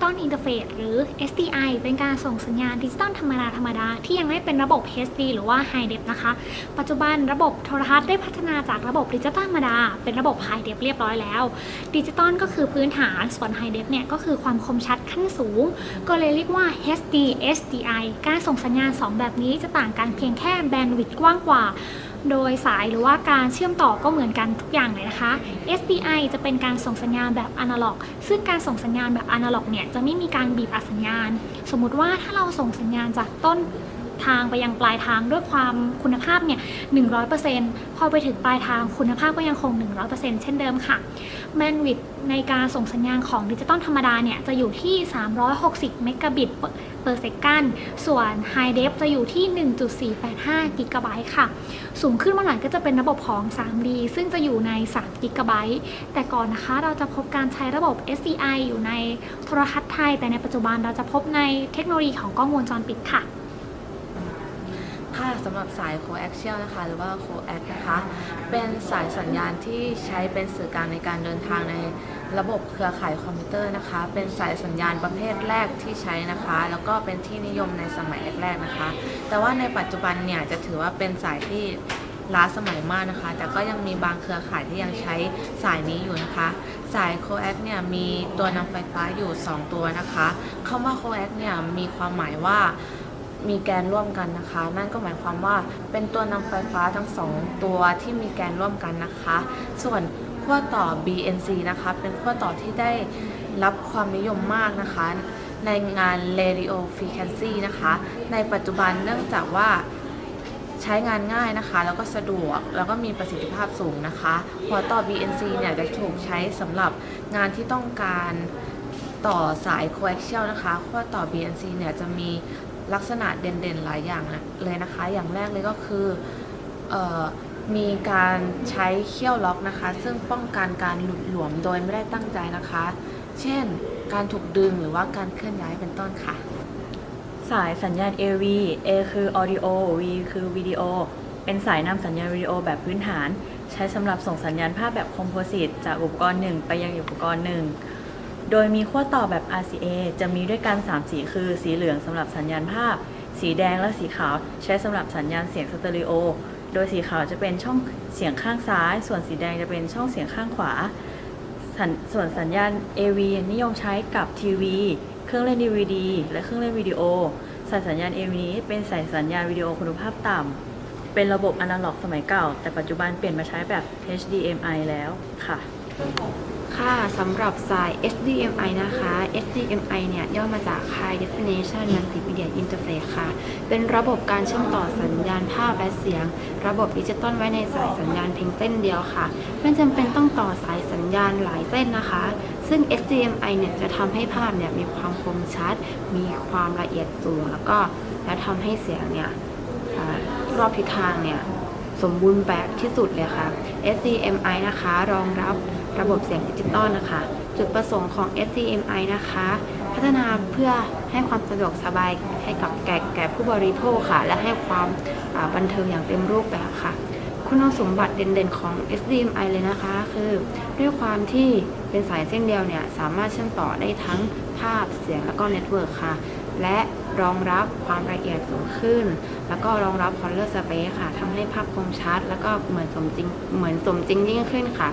Digital Interface หรือ SDI เป็นการส่งสัญญาณดิจิตอลธรรมดาที่ยังไม่เป็นระบบ HD หรือว่า High Def นะคะปัจจุบันระบบโทรทัศน์ได้พัฒนาจากระบบดิจิตอลธรรมดาเป็นระบบ High Def เรียบร้อยแล้วดิจิตอลก็คือพื้นฐานส่วน High Def เนี่ยก็คือความคมชัดขั้นสูงก็เลยเรียกว่า HD SDI การส่งสัญญาณ2แบบนี้จะต่างกันเพียงแค่แบนด์วิดต์กว้างกว่าโดยสายหรือว่าการเชื่อมต่อก็เหมือนกันทุกอย่างเลยนะคะ SDI จะเป็นการส่งสัญญาณแบบอนาล็อกซึ่งการส่งสัญญาณแบบอนาล็อกเนี่ยจะไม่มีการบีบอัดสัญญาณสมมุติว่าถ้าเราส่งสัญญาณจากต้นทางไปยังปลายทางด้วยความคุณภาพเนี่ย 100% พอไปถึงปลายทางคุณภาพก็ยังคง 100% เช่นเดิมค่ะแบนด์วิดต์ในการส่งสัญญาณของดิจิตอลธรรมดาเนี่ยจะอยู่ที่360เมกะบิตเปอร์เซกันส่วน High Def จะอยู่ที่1.485กิกะไบต์ค่ะสูงขึ้นมาหน่อยก็จะเป็นระบบของ 3D ซึ่งจะอยู่ใน3กิกะไบต์แต่ก่อนนะคะเราจะพบการใช้ระบบ SDI อยู่ในโทรทัศน์ไทยแต่ในปัจจุบันเราจะพบในเทคโนโลยีของกล้องวงจรปิดค่ะสำหรับสาย Coaxial นะคะหรือว่า Coax นะคะเป็นสายสัญญาณที่ใช้เป็นสื่อกลางในการเดินทางในระบบเครือข่ายคอมพิวเตอร์นะคะเป็นสายสัญญาณประเภทแรกที่ใช้นะคะแล้วก็เป็นที่นิยมในสมัยแรกๆนะคะแต่ว่าในปัจจุบันเนี่ยจะถือว่าเป็นสายที่ล้าสมัยมากนะคะแต่ก็ยังมีบางเครือข่ายที่ยังใช้สายนี้อยู่นะคะสาย Coax เนี่ยมีตัวนำไฟฟ้าอยู่2ตัวนะคะคำว่า Coax เนี่ยมีความหมายว่ามีแกนร่วมกันนะคะนั่นก็หมายความว่าเป็นตัวนำไฟฟ้าทั้ง2ตัวที่มีแกนร่วมกันนะคะส่วนขั้วต่อ BNC นะคะเป็นขั้วต่อที่ได้รับความนิยมมากนะคะในงาน Radio Frequency นะคะในปัจจุบันเนื่องจากว่าใช้งานง่ายนะคะแล้วก็สะดวกแล้วก็มีประสิทธิภาพสูงนะคะหัวต่อ BNC เนี่ยจะถูกใช้สำหรับงานที่ต้องการต่อสาย Coaxial นะคะขั้วต่อ BNC เนี่ยจะมีลักษณะเด่นๆหลายอย่างเลยนะคะอย่างแรกเลยก็คือมีการใช้เขี้ยวล็อกนะคะซึ่งป้องกันการหลุดหลวมโดยไม่ได้ตั้งใจนะคะเช่นการถูกดึงหรือว่าการเคลื่อนย้ายเป็นต้นค่ะสายสัญญาณ AV A คือ Audio V คือวิดีโอเป็นสายนำสัญญาณวิดีโอแบบพื้นฐานใช้สำหรับส่งสัญญาณภาพแบบคอมโพสิตจากอุปกรณ์หนึ่งไปยังอุปกรณ์หนึ่งโดยมีขั้วต่อแบบ RCA จะมีด้วยกัน3สีคือสีเหลืองสำหรับสัญญาณภาพสีแดงและสีขาวใช้สำหรับสัญญาณเสียงสเตอริโอโดยสีขาวจะเป็นช่องเสียงข้างซ้ายส่วนสีแดงจะเป็นช่องเสียงข้างขวาส่วนสัญญาณ AV นิยมใช้กับทีวีเครื่องเล่น DVD และเครื่องเล่นวิดีโอสายสัญญาณ AV นี้เป็นสายสัญญาณวิดีโอคุณภาพต่ำเป็นระบบอนาล็อกสมัยเก่าแต่ปัจจุบันเปลี่ยนมาใช้แบบ HDMI แล้วค่ะสำหรับสาย HDMI นะคะ HDMI เนี่ยย่อมาจาก High Definition Multimedia Interface ค่ะเป็นระบบการเชื่อมต่อสัญญาณภาพและเสียงระบบดิจิตอลไว้ในสายสัญญาณเพียงเส้นเดียวค่ะไม่จำเป็นต้องต่อสายสัญญาณหลายเส้นนะคะซึ่ง HDMI เนี่ยจะทำให้ภาพเนี่ยมีความคมชัดมีความละเอียดสูงและทำให้เสียงเนี่ยรอบทิศทางเนี่ยสมบูรณ์แบบที่สุดเลยค่ะ HDMI นะคะรองรับระบบเสียงดิจิตอลนะคะจุดประสงค์ของ HDMI นะคะพัฒนาเพื่อให้ความสะดวกสบายให้กับแก่ผู้บริโภคค่ะและให้ความบันเทิงอย่างเต็มรูปแบบค่ะคุณสมบัติเด่นๆของ HDMI เลยนะคะคือด้วยความที่เป็นสายเส้นเดียวเนี่ยสามารถเชื่อมต่อได้ทั้งภาพเสียงแล้วก็เน็ตเวิร์กค่ะและรองรับความละเอียดสูงขึ้นแล้วก็รองรับ Color Space ค่ะทำให้ภาพคมชัดแล้วก็เหมือนสมจริงยิ่งขึ้นค่ะ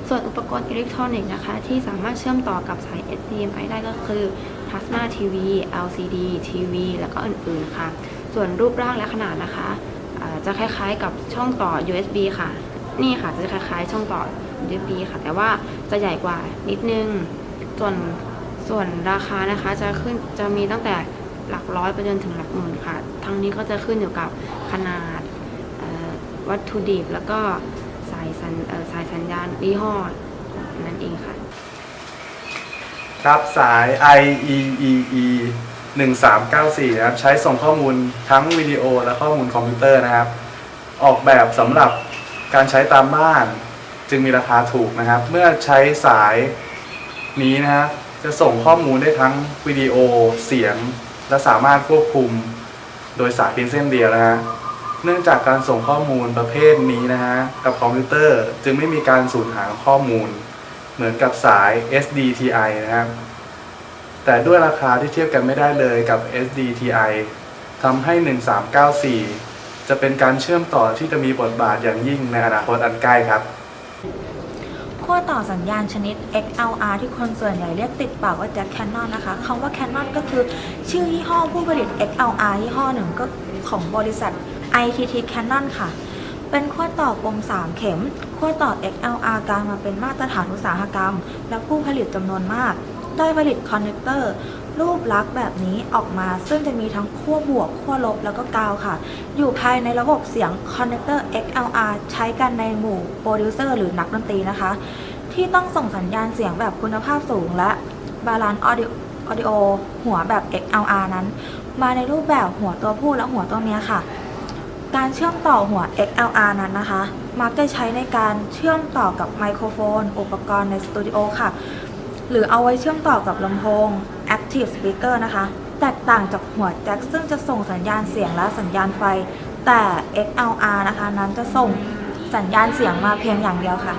ส่วนอุปกรณ์อิเล็กทรอนิกส์นะคะที่สามารถเชื่อมต่อกับสาย HDMI ได้ก็คือ Plasma TV LCD TV แล้วก็อื่นๆค่ะส่วนรูปร่างและขนาดนะคะจะคล้ายๆกับช่องต่อ USB ค่ะนี่ค่ะจะคล้ายๆช่องต่อ USB ค่ะแต่ว่าจะใหญ่กว่านิดนึงส่วนราคานะคะจะมีตั้งแต่หลักร้อยไปจนถึงหลักหมื่นค่ะทั้งนี้ก็จะขึ้นอยู่กับขนาดวัตถุดิบแล้วก็สายสัญญาณยี่ห้อนั่นเองค่ะครับสาย IEEE 1394นะครับใช้ส่งข้อมูลทั้งวิดีโอและข้อมูลคอมพิวเตอร์นะครับออกแบบสำหรับการใช้ตามบ้านจึงมีราคาถูกนะครับเมื่อใช้สายนี้นะฮะจะส่งข้อมูลได้ทั้งวิดีโอเสียงและสามารถควบคุมโดยสายเพียงเส้นเดียวนะฮะเนื่องจากการส่งข้อมูลประเภทนี้นะฮะกับคอมพิวเตอร์จึงไม่มีการสูญหายข้อมูลเหมือนกับสาย SDTI นะครับ แต่ด้วยราคาที่เทียบกันไม่ได้เลยกับ SDTI ทำให้ 1394 จะเป็นการเชื่อมต่อที่จะมีบทบาทอย่างยิ่งในอนาคตอันใกล้ครับ ขั้วต่อสัญญาณชนิด XLR ที่คนส่วนใหญ่เรียกติดปากว่า Jack Cannon นะคะคำว่า Canon ก็คือชื่อยี่ห้อผู้ผลิต XLR ยี่ห้อหนึ่งก็ของบริษัท ITT Canon ค่ะ เป็นขั้วต่อกลม3 เข็มขั้วต่อ XLR กลายมาเป็นมาตรฐานอุตสาหกรรม และผู้ผลิตจำนวนมาก ได้ผลิตคอนเนคเตอร์รูปลักษณ์แบบนี้ออกมาซึ่งจะมีทั้งขั้วบวกขั้วลบแล้วก็กาวค่ะ อยู่ภายในระบบเสียงคอนเนคเตอร์ XLR ใช้กันในหมู่โปรดิวเซอร์หรือนักดนตรีนะคะ ที่ต้องส่งสัญญาณเสียงแบบคุณภาพสูงและบาลานซ์ออดิโอหัวแบบ XLR นั้น มาในรูปแบบหัวตัวผู้และหัวตัวเมียค่ะ การเชื่อมต่อหัว XLR นั้นนะคะ มักจะใช้ในการเชื่อมต่อกับไมโครโฟน อุปกรณ์ในสตูดิโอค่ะ หรือเอาไว้เชื่อมต่อกับลำโพง Active Speaker นะคะ แตกต่างจากหัวแจ็คซึ่งจะส่งสัญญาณเสียงและสัญญาณไฟ แต่ XLR นะคะนั้นจะส่งสัญญาณเสียงมาเพียงอย่างเดียวค่ะ